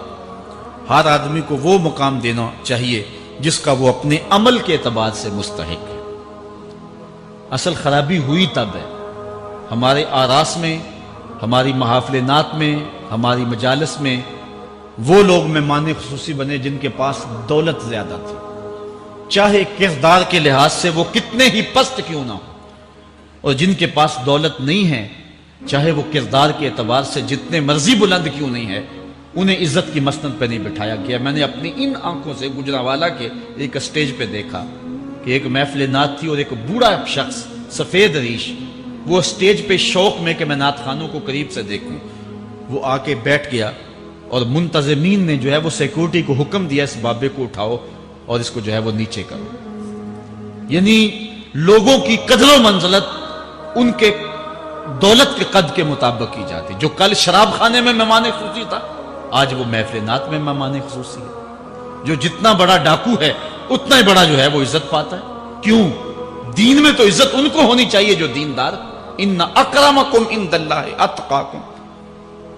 ہر آدمی کو وہ مقام دینا چاہیے جس کا وہ اپنے عمل کے اعتبار سے مستحق ہے۔ اصل خرابی ہوئی تب ہے ہمارے آراس میں، ہماری محافل نعت میں، ہماری مجالس میں وہ لوگ مہمان خصوصی بنے جن کے پاس دولت زیادہ تھی، چاہے کردار کے لحاظ سے وہ کتنے ہی پست کیوں نہ ہو، اور جن کے پاس دولت نہیں ہے چاہے وہ کردار کے اعتبار سے جتنے مرضی بلند کیوں نہیں ہے، انہیں عزت کی مسند پہ نہیں بٹھایا گیا۔ میں نے اپنی ان آنکھوں سے گجرانوالہ کے ایک اسٹیج پہ دیکھا کہ ایک محفل نعت تھی اور ایک بوڑھا شخص سفید ریش، وہ اسٹیج پہ شوق میں کہ میں نعت خانوں کو قریب سے دیکھوں، وہ آ کے بیٹھ گیا اور منتظمین نے جو ہے وہ سیکورٹی کو حکم دیا اس بابے کو اٹھاؤ اور اس کو جو ہے وہ نیچے کرو۔ یعنی لوگوں کی قدر و منزلت ان کے دولت کے قد کے مطابق کی جاتی۔ جو کل شراب خانے میں مہمان خصوصی تھا آج وہ محفل نعت میں مہمان خصوصی ہے۔ جو جتنا بڑا ڈاکو ہے اتنا ہی بڑا جو ہے وہ عزت پاتا ہے۔ کیوں؟ دین میں تو عزت ان کو ہونی چاہیے جو دیندار، ان اکرمکم عند اللہ اتقاکم،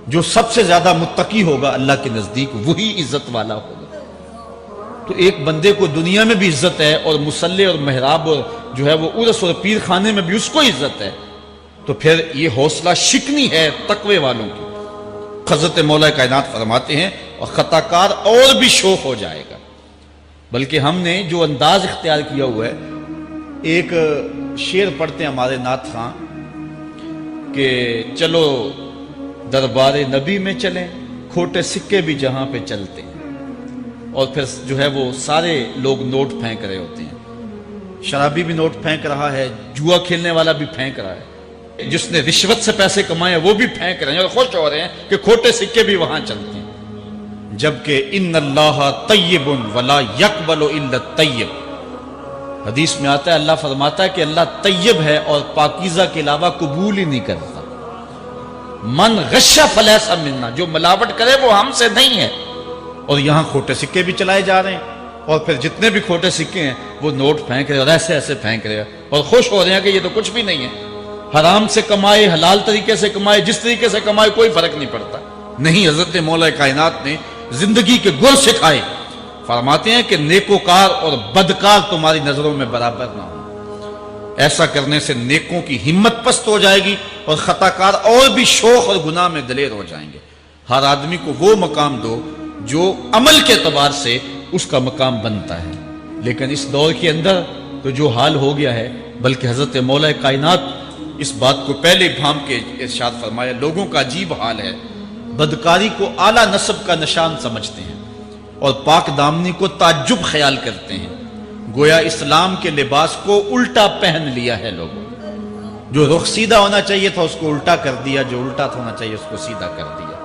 جو سب سے زیادہ متقی ہوگا اللہ کے نزدیک وہی عزت والا ہوگا۔ تو ایک بندے کو دنیا میں بھی عزت ہے اور مصلی اور محراب اور جو ہے وہ عرس اور پیر خانے میں بھی اس کو عزت ہے، تو پھر یہ حوصلہ شکنی ہے تقوی والوں کی۔ حضرت مولا کائنات فرماتے ہیں اور خطا کار اور بھی شوق ہو جائے گا۔ بلکہ ہم نے جو انداز اختیار کیا ہوا ہے، ایک شعر پڑھتے ہیں ہمارے نعت خاں کہ چلو دربار نبی میں چلیں، کھوٹے سکے بھی جہاں پہ چلتے ہیں، اور پھر جو ہے وہ سارے لوگ نوٹ پھینک رہے ہوتے ہیں۔ شرابی بھی نوٹ پھینک رہا ہے، جوا کھیلنے والا بھی پھینک رہا ہے، جس نے رشوت سے پیسے کمائے وہ بھی پھینک رہے ہیں اور خوش ہو رہے ہیں کہ کھوٹے سکے بھی وہاں چلتے ہیں۔ جبکہ ان اللہ طیب ولا یقبل الا الطیب، حدیث میں آتا ہے اللہ فرماتا ہے کہ اللہ طیب ہے اور پاکیزہ کے علاوہ قبول ہی نہیں کرتا۔ من غش فلیس منا، جو ملاوٹ کرے وہ ہم سے نہیں ہے۔ اور یہاں کھوٹے سکے بھی چلائے جا رہے ہیں، اور پھر جتنے بھی کھوٹے سکے ہیں وہ نوٹ پھینک رہے اور ایسے ایسے پھینک رہے اور خوش ہو رہے ہیں کہ یہ تو کچھ بھی نہیں ہے۔ حرام سے کمائے، حلال طریقے سے کمائے، جس طریقے سے کمائے کوئی فرق نہیں پڑتا۔ نہیں، حضرت مولا کائنات نے زندگی کے گر سکھائے، فرماتے ہیں کہ نیکوکار اور بدکار تمہاری نظروں میں برابر نہ ہو۔ ایسا کرنے سے نیکوں کی ہمت پست ہو جائے گی اور خطا کار اور بھی شوق اور گناہ میں دلیر ہو جائیں گے۔ ہر آدمی کو وہ مقام دو جو عمل کے اعتبار سے اس کا مقام بنتا ہے۔ لیکن اس دور کے اندر تو جو حال ہو گیا ہے، بلکہ حضرت مولا کائنات اس بات کو پہلے بھام کے ارشاد فرمایا، لوگوں کا عجیب حال ہے، بدکاری کو اعلیٰ نسب کا نشان سمجھتے ہیں اور پاک دامنی کو تعجب خیال کرتے ہیں، گویا اسلام کے لباس کو الٹا پہن لیا ہے لوگوں۔ جو رخ سیدھا ہونا چاہیے تھا اس کو الٹا کر دیا، جو الٹا ہونا چاہیے اس کو سیدھا کر دیا۔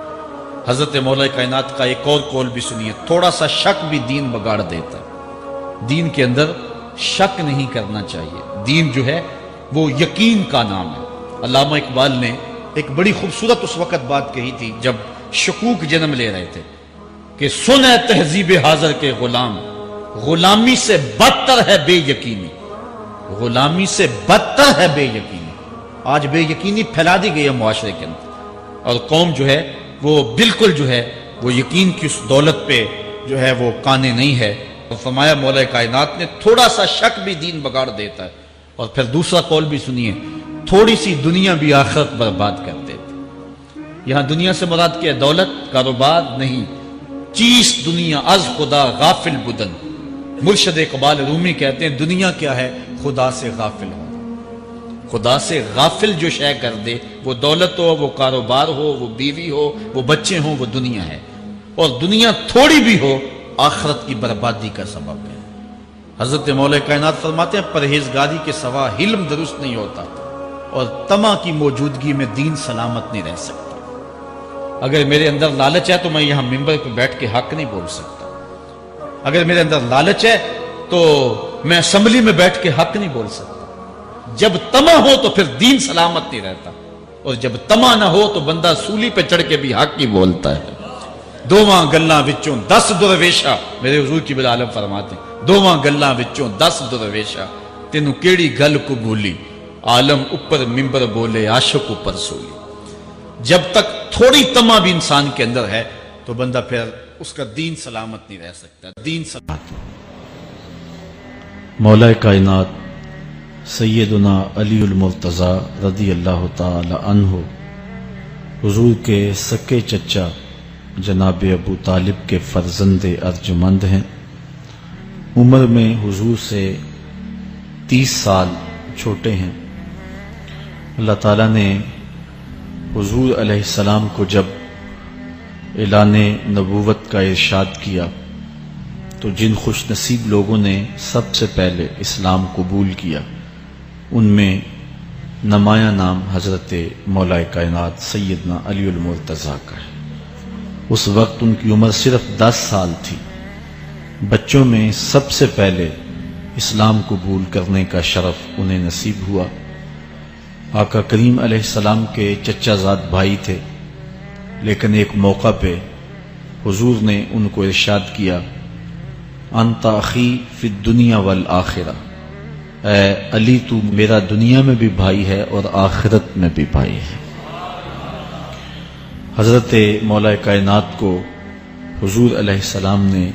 حضرت مولا کائنات کا ایک اور قول بھی سنیے، تھوڑا سا شک بھی دین بگاڑ دیتا ہے۔ دین کے اندر شک نہیں کرنا چاہیے، دین جو ہے وہ یقین کا نام ہے۔ علامہ اقبال نے ایک بڑی خوبصورت اس وقت بات کہی تھی جب شکوک جنم لے رہے تھے کہ سن اے تہذیب حاضر کے غلام، غلامی سے بدتر ہے بے یقینی، غلامی سے بدتر ہے بے یقینی۔ آج بے یقینی پھیلا دی گئی ہے معاشرے کے اندر، اور قوم جو ہے وہ بالکل جو ہے وہ یقین کی اس دولت پہ جو ہے وہ کانے نہیں ہے۔ اور فرمایا مولا کائنات نے تھوڑا سا شک بھی دین بگاڑ دیتا ہے۔ اور پھر دوسرا قول بھی سنیے، تھوڑی سی دنیا بھی آخرت برباد کر دیتی۔ یہاں دنیا سے مراد کیا ہے؟ دولت، کاروبار نہیں، چیز دنیا از خدا غافل بدن۔ مرشد اقبال رومی کہتے ہیں دنیا کیا ہے؟ خدا سے غافل ہو۔ خدا سے غافل جو شے کر دے، وہ دولت ہو، وہ کاروبار ہو، وہ بیوی ہو، وہ بچے ہوں، وہ دنیا ہے۔ اور دنیا تھوڑی بھی ہو آخرت کی بربادی کا سبب ہے۔ حضرت مولا کائنات فرماتے ہیں پرہیزگاری کے سوا علم درست نہیں ہوتا، اور طمع کی موجودگی میں دین سلامت نہیں رہ سکتا۔ اگر میرے اندر لالچ ہے تو میں یہاں ممبر پہ بیٹھ کے حق نہیں بول سکتا۔ اگر میرے اندر لالچ ہے تو میں اسمبلی میں بیٹھ کے حق نہیں بول سکتا۔ جب طمع ہو تو پھر دین سلامت نہیں رہتا، اور جب طمع نہ ہو تو بندہ سولی پہ چڑھ کے بھی حق ہی بولتا ہے۔ دوواں گلاں وچوں 10 درویشا، میرے حضور کی عالم فرماتے ہیں دوواں گلاں وچوں 10 درویشا، تینوں کیڑی گل کو بھولی، عالم اوپر ممبر بولے عاشق اوپر سولی۔ جب تک تھوڑی طمع بھی انسان کے اندر ہے تو بندہ پھر اس کا دین سلامت نہیں رہ سکتا. دین سلامت. مولا کائنات سیدنا علی المرتضی رضی اللہ تعالی عنہ حضور کے سکے چچا جناب ابو طالب کے فرزند ارجمند ہیں. عمر میں حضور سے 30 سال چھوٹے ہیں. اللہ تعالیٰ نے حضور علیہ السلام کو جب اعلان نبوت کا ارشاد کیا تو جن خوش نصیب لوگوں نے سب سے پہلے اسلام قبول کیا ان میں نمایاں نام حضرت مولا کائنات سیدنا علی المرتضی کا ہے. اس وقت ان کی عمر صرف 10 سال تھی. بچوں میں سب سے پہلے اسلام قبول کرنے کا شرف انہیں نصیب ہوا. آقا کریم علیہ السلام کے چچا زاد بھائی تھے، لیکن ایک موقع پہ حضور نے ان کو ارشاد کیا انت اخی فی الدنیا والآخرہ، اے علی تو میرا دنیا میں بھی بھائی ہے اور آخرت میں بھی بھائی ہے. حضرت مولا کائنات کو حضور علیہ السلام نے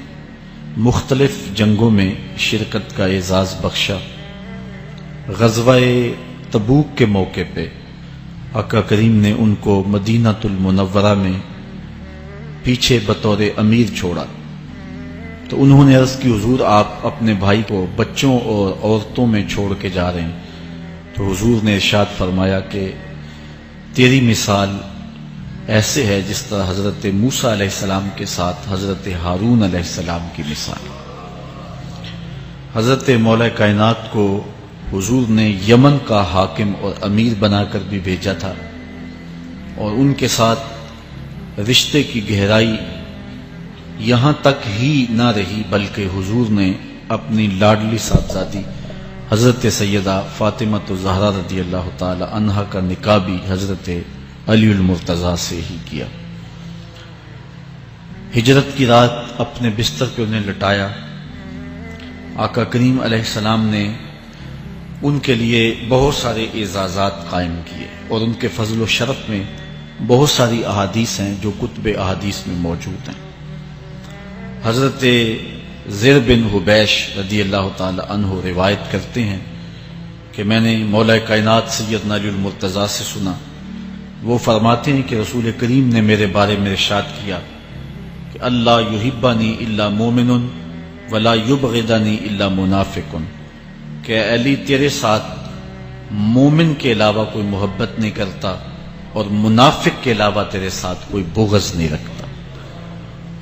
مختلف جنگوں میں شرکت کا اعزاز بخشا. غزوہ تبوک کے موقع پہ آقا کریم نے ان کو مدینہ المنورہ میں پیچھے بطور امیر چھوڑا تو انہوں نے عرض کی حضور آپ اپنے بھائی کو بچوں اور عورتوں میں چھوڑ کے جا رہے ہیں. تو حضور نے ارشاد فرمایا کہ تیری مثال ایسے ہے جس طرح حضرت موسیٰ علیہ السلام کے ساتھ حضرت ہارون علیہ السلام کی مثال. حضرت مولا کائنات کو حضور نے یمن کا حاکم اور امیر بنا کر بھی بھیجا تھا، اور ان کے ساتھ رشتے کی گہرائی یہاں تک ہی نہ رہی بلکہ حضور نے اپنی لاڈلی صاحبزادی حضرت سیدہ فاطمہ الزہرا رضی اللہ تعالی عنہا کا نکاح بھی حضرت علی المرتضی سے ہی کیا. ہجرت کی رات اپنے بستر پہ انہیں لٹایا. آقا کریم علیہ السلام نے ان کے لیے بہت سارے اعزازات قائم کیے، اور ان کے فضل و شرف میں بہت ساری احادیث ہیں جو کتب احادیث میں موجود ہیں. حضرت زر بن حبیش رضی اللہ تعالی عنہ روایت کرتے ہیں کہ میں نے مولا کائنات سیدنا علی المرتضی سے سنا، وہ فرماتے ہیں کہ رسول کریم نے میرے بارے میں ارشاد کیا کہ اللہ یحبنی الا مومن ولا یبغضنی الا منافق، کہ علی تیرے ساتھ مومن کے علاوہ کوئی محبت نہیں کرتا اور منافق کے علاوہ تیرے ساتھ کوئی بغض نہیں رکھتا.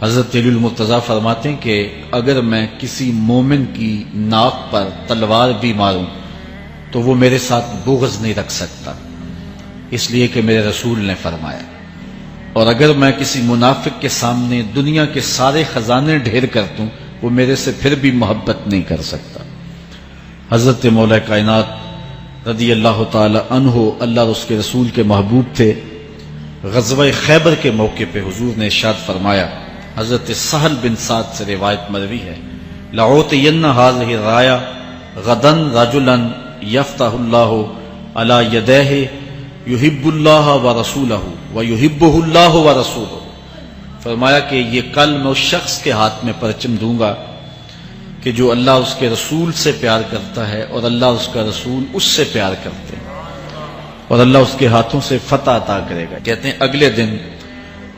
حضرت علی المرتضی فرماتے ہیں کہ اگر میں کسی مومن کی ناک پر تلوار بھی ماروں تو وہ میرے ساتھ بغض نہیں رکھ سکتا، اس لیے کہ میرے رسول نے فرمایا. اور اگر میں کسی منافق کے سامنے دنیا کے سارے خزانے ڈھیر کر دوں وہ میرے سے پھر بھی محبت نہیں کر سکتا. حضرت مولا کائنات رضی اللہ تعالی عنہ اللہ اور اس کے رسول کے محبوب تھے. غزوہ خیبر کے موقع پہ حضور نے ارشاد فرمایا، حضرت سہل بن سعد سے روایت مروی ہے، لَأُعْطِيَنَّ هَذِهِ الرَّايَةَ غَدًا رَجُلًا يَفْتَحُ اللَّهُ عَلَى يَدَيْهِ يُحِبُّ اللَّهَ وَرَسُولَهُ وَيُحِبُّهُ اللَّهُ وَرَسُولُهُ. فرمایا کہ یہ کل میں اس شخص کے ہاتھ میں پرچم دوں گا کہ جو اللہ اس کے رسول سے پیار کرتا ہے اور اللہ اس کا رسول اس سے پیار کرتے ہیں، اور اللہ اس کے ہاتھوں سے فتح عطا کرے گا. کہتے ہیں اگلے دن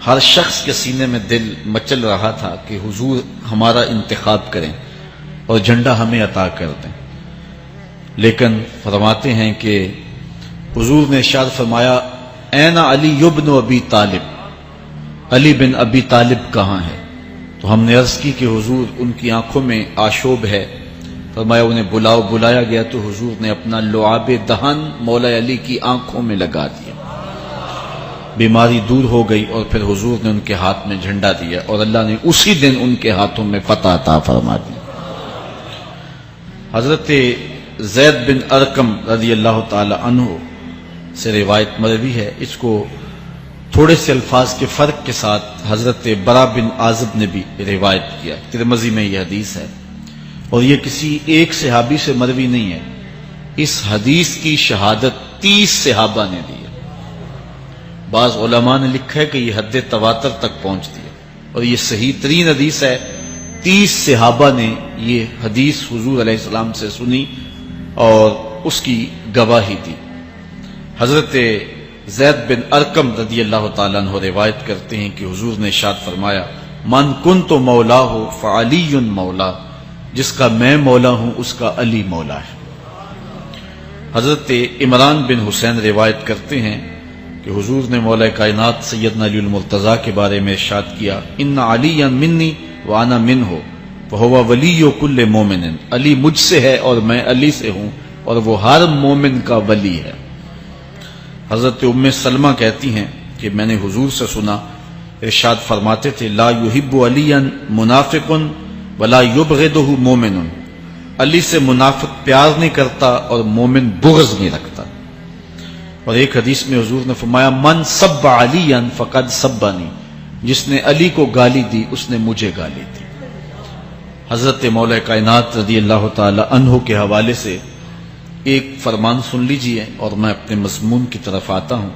ہر شخص کے سینے میں دل مچل رہا تھا کہ حضور ہمارا انتخاب کریں اور جھنڈا ہمیں عطا کر دیں. لیکن فرماتے ہیں کہ حضور نے ارشاد فرمایا این علی ابن ابی طالب، علی بن ابی طالب کہاں ہے؟ تو ہم نے عرض کی کہ حضور ان کی آنکھوں میں آشوب ہے. فرمایا انہیں بلاؤ. بلایا گیا تو حضور نے اپنا لعاب دہن مولا علی کی آنکھوں میں لگا دیا، بیماری دور ہو گئی، اور پھر حضور نے ان کے ہاتھ میں جھنڈا دیا اور اللہ نے اسی دن ان کے ہاتھوں میں فتح عطا فرما دی. حضرت زید بن ارقم رضی اللہ تعالی عنہ سے روایت مروی ہے، اس کو تھوڑے سے الفاظ کے فرق کے ساتھ حضرت برا بن عازب نے بھی روایت کیا. ترمذی میں یہ حدیث ہے، اور یہ کسی ایک صحابی سے مروی نہیں ہے. اس حدیث کی شہادت 30 صحابہ نے دی ہے. بعض علماء نے لکھا ہے کہ یہ حد تواتر تک پہنچتی ہے. اور یہ صحیح ترین حدیث ہے. 30 صحابہ نے یہ حدیث حضور علیہ السلام سے سنی اور اس کی گواہی دی. حضرت زید بن ارقم رضی اللہ تعالیٰ عنہ روایت کرتے ہیں کہ حضور نے ارشاد فرمایا من کنت مولا ہو فعلی مولا، جس کا میں مولا ہوں اس کا علی مولا ہے. حضرت عمران بن حسین روایت کرتے ہیں کہ حضور نے مولا کائنات سیدنا علی المرتضیٰ کے بارے میں ارشاد کیا ان علی منی وانا منہ فہو ولی کل مومن، علی مجھ سے ہے اور میں علی سے ہوں اور وہ ہر مومن کا ولی ہے. حضرت ام سلمہ کہتی ہیں کہ میں نے حضور سے سنا ارشاد فرماتے تھے لا یحب علی منافق ولا یبغضہ مومن، علی سے منافق پیار نہیں کرتا اور مومن بغض نہیں رکھتا. اور ایک حدیث میں حضور نے فرمایا من سب علی فقد سبنی، جس نے علی کو گالی دی اس نے مجھے گالی دی. حضرت مولا کائنات رضی اللہ تعالی عنہ کے حوالے سے ایک فرمان سن لیجئے اور میں اپنے مضمون کی طرف آتا ہوں.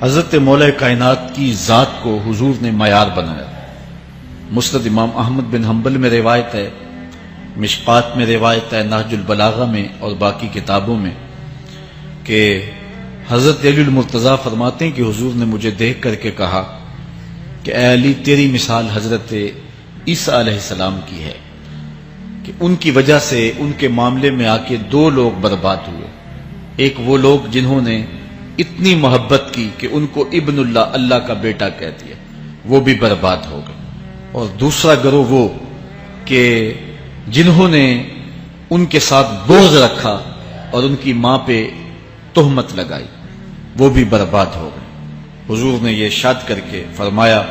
حضرت مولا کائنات کی ذات کو حضور نے معیار بنایا. مسند امام احمد بن حنبل میں روایت ہے، مشکات میں روایت ہے، نہج البلاغہ میں اور باقی کتابوں میں کہ حضرت علی المرتضیٰ فرماتے ہیں کہ حضور نے مجھے دیکھ کر کے کہا کہ اے علی تیری مثال حضرت عیسیٰ علیہ السلام کی ہے کہ ان کی وجہ سے ان کے معاملے میں آ کے 2 لوگ برباد ہوئے. ایک وہ لوگ جنہوں نے اتنی محبت کی کہ ان کو ابن اللہ، اللہ کا بیٹا کہہ دیا، وہ بھی برباد ہو گئے. اور دوسرا گروہ وہ کہ جنہوں نے ان کے ساتھ بغض رکھا اور ان کی ماں پہ تہمت لگائی، وہ بھی برباد ہو گئے. حضور نے یہ ارشاد کر کے فرمایا،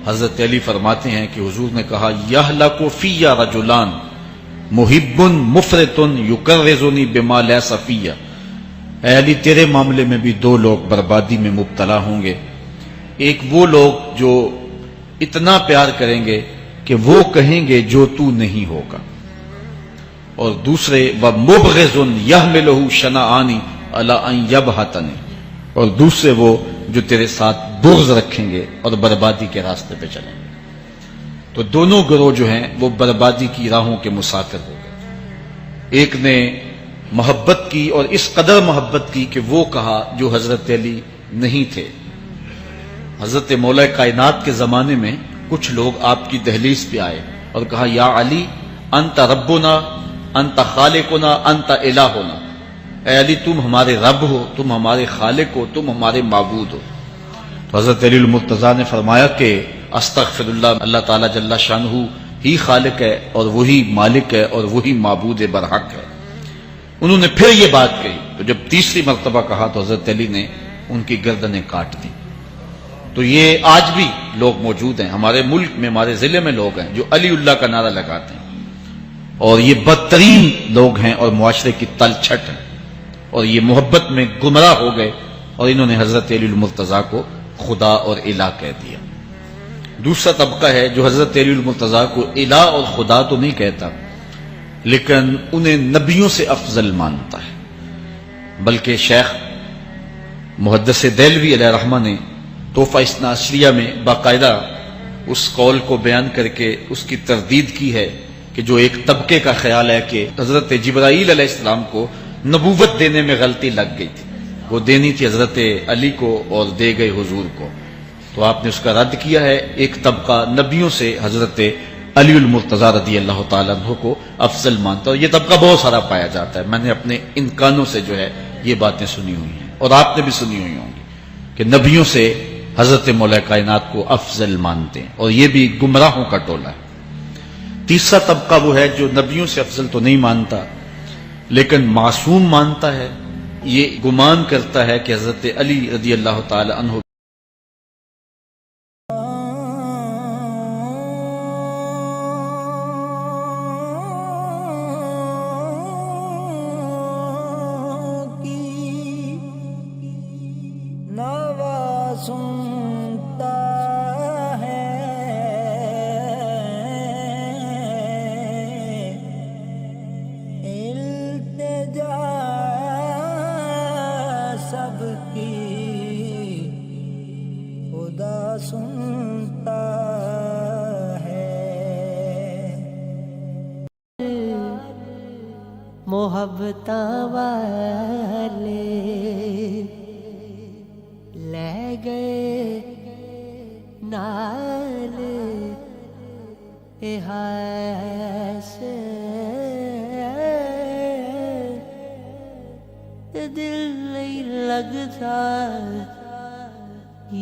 حضرت علی فرماتے ہیں کہ حضور نے کہا یہلک فی رجلان محب مفرط یکرزنی بما لیس فی، اے علی تیرے معاملے میں بھی 2 لوگ بربادی میں مبتلا ہوں گے. ایک وہ لوگ جو اتنا پیار کریں گے کہ وہ کہیں گے جو تو نہیں ہوگا، اور دوسرے ومبغض یحملہ شنآنی علی ان یبہتنی، اور دوسرے وہ جو تیرے ساتھ بغض رکھیں گے اور بربادی کے راستے پہ چلیں گے. تو دونوں گروہ جو ہیں وہ بربادی کی راہوں کے مسافر ہو گئے. ایک نے محبت کی اور اس قدر محبت کی کہ وہ کہا جو حضرت علی نہیں تھے. حضرت مولا کائنات کے زمانے میں کچھ لوگ آپ کی دہلیز پہ آئے اور کہا یا علی انت ربنا انت خالقنا انت الہنا، اے علی تم ہمارے رب ہو، تم ہمارے خالق ہو، تم ہمارے معبود ہو. تو حضرت علی المرتضیٰ نے فرمایا کہ استغفر اللہ، اللہ تعالیٰ جل شانہ ہی خالق ہے اور وہی مالک ہے اور وہی معبود برحق ہے. انہوں نے پھر یہ بات کہی تو جب تیسری مرتبہ کہا تو حضرت علی نے ان کی گردنیں کاٹ دی. تو یہ آج بھی لوگ موجود ہیں ہمارے ملک میں، ہمارے ضلع میں لوگ ہیں جو علی اللہ کا نعرہ لگاتے ہیں، اور یہ بدترین لوگ ہیں اور معاشرے کی تلچھٹ ہیں، اور یہ محبت میں گمراہ ہو گئے اور انہوں نے حضرت علی المرتضیٰ کو خدا اور الہ کہہ دیا. دوسرا طبقہ ہے جو حضرت علی المرتضیٰ کو الہ اور خدا تو نہیں کہتا لیکن انہیں نبیوں سے افضل مانتا ہے. بلکہ شیخ محدث دہلوی علیہ رحمہ نے تحفہ اثنا عشریہ میں باقاعدہ اس قول کو بیان کر کے اس کی تردید کی ہے کہ جو ایک طبقے کا خیال ہے کہ حضرت جبرائیل علیہ السلام کو نبوت دینے میں غلطی لگ گئی تھی، وہ دینی تھی حضرت علی کو اور دے گئے حضور کو. تو آپ نے اس کا رد کیا ہے. ایک طبقہ نبیوں سے حضرت علی المرتضیٰ رضی اللہ تعالیٰ عنہ کو افضل مانتا ہے، اور یہ طبقہ بہت سارا پایا جاتا ہے. میں نے اپنے ان کانوں سے جو ہے یہ باتیں سنی ہوئی ہیں اور آپ نے بھی سنی ہوئی ہوں گی کہ نبیوں سے حضرت مولا کائنات کو افضل مانتے ہیں، اور یہ بھی گمراہوں کا ٹولہ ہے. تیسرا طبقہ وہ ہے جو نبیوں سے افضل تو نہیں مانتا لیکن معصوم مانتا ہے، یہ گمان کرتا ہے کہ حضرت علی رضی اللہ تعالی عنہ سنتا ہے التجا سب کی ਮੁਹੱਬਤਾਂ ਵਾਲੇ ਲੈ ਗਏ ਨਾਲ ਇਹ ਹਾਸੇ ਦਿਲ ਨਹੀਂ ਲੱਗਦਾ